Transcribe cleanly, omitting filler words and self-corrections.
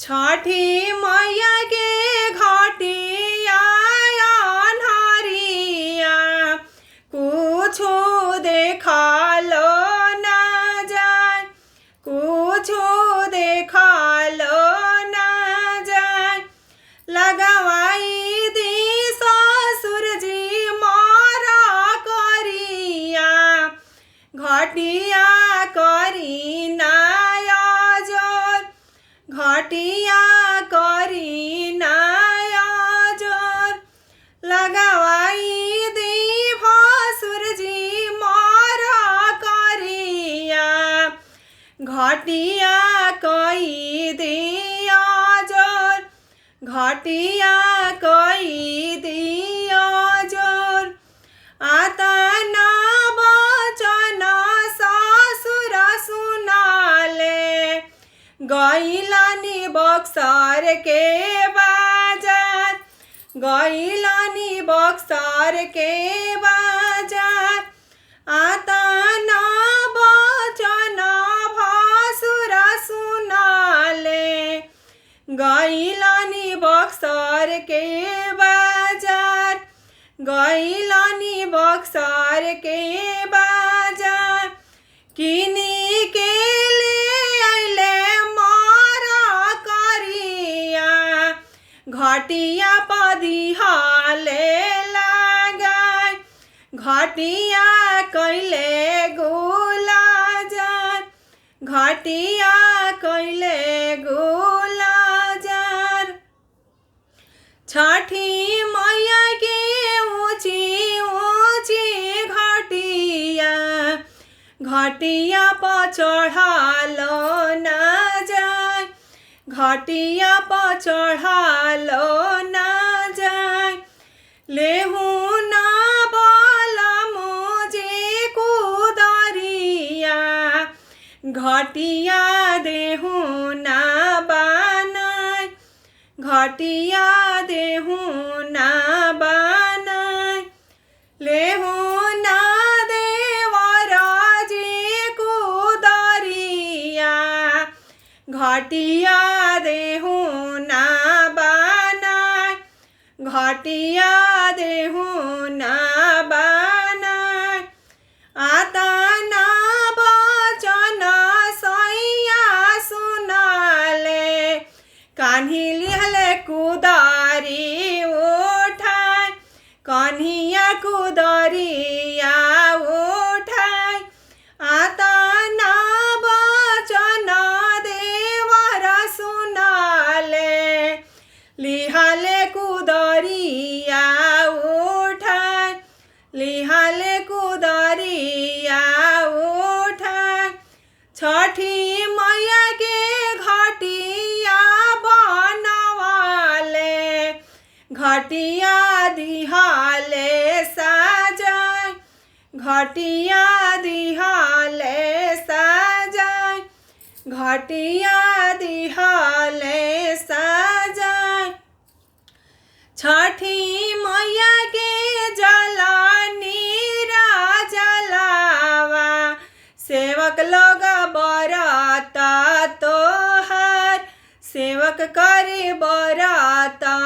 छठी मैया के घटिया अन्हरिया कुछो देखलो ना जाय, कुछो देखलो ना जाय। लगवाई दी ससुर जी मारा करिया, घटिया करी नाया जोर, घटिया करी नाया जोर। लगवाई दी भसुर जी मारा करिया, घटिया कई दिया जोर, घटिया कई दिया जोर। आता ना बचन ससुर सुनाले, गइलानी बक्सर के बाजार, गइलानी बक्सर के बाजार। आता ना बचन भसुर सुनाले, गइलानी बक्सर के बाजार, गइलानी बक्सर के बाजार। किनी के ले आइले मारा करिया, घटिया पदिहाले लगाय, घटिया कैले गुलाजार, घटिया कैले गुलाजार। छठी मैया के ऊंची ऊंची घटिया, घटिया पर चढ़ालो ना जाय, घटिया पर चढ़ालो ना जाय। लेहू ना बोला मुझे कुदरिया, घटिया देहू ना बनाय, घटिया देहू ना बनाय। लेहू ना देवराजी कुदरिया, घटिया देहू ना बनाय, घटिया देहू ना बनाय। आता ना बचन सैया सुनाले, कान्ही लिहले कुदारी उठाय, कन्हिया कुदरिया उठाय। आता ना बचन देवर सुनाले, लिहाले कुदरिया उठाय, लिहाले कुदरिया उठाय। छठी मैया के घटिया बनवाले, घटिया दिहाले साजाय, घटिया दिहाले साजाय, घटिया दिहाले साजाय। छठी मैया के जलानीरा जलावा, सेवक लोग बराता तोहार, सेवक करे बराता